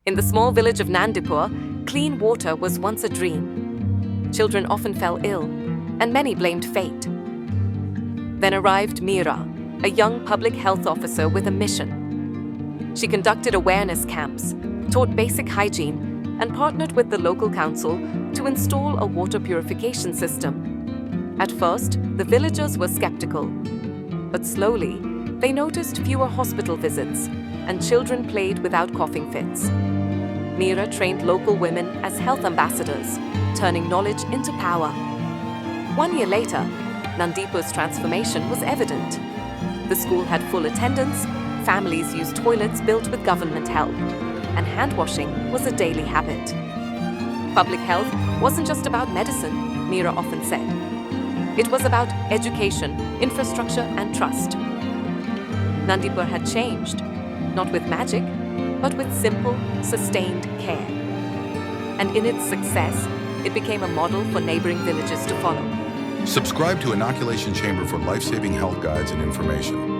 In the small village of Nandipur, clean water was once a dream. Children often fell ill, and many blamed fate. Then arrived Meera, a young public health officer with a mission. She conducted awareness camps, taught basic hygiene, and partnered with the local council to install a water purification system. At first, the villagers were skeptical, but slowly, they noticed fewer hospital visits, and children played without coughing fits. Meera trained local women as health ambassadors, turning knowledge into power. 1 year later, Nandipur's transformation was evident. The school had full attendance, families used toilets built with government help, and hand washing was a daily habit. Public health wasn't just about medicine, Meera often said. It was about education, infrastructure, and trust. Nandipur had changed, not with magic, but with simple, sustained care. And in its success, it became a model for neighboring villages to follow. Subscribe to Inoculation Chamber for life-saving health guides and information.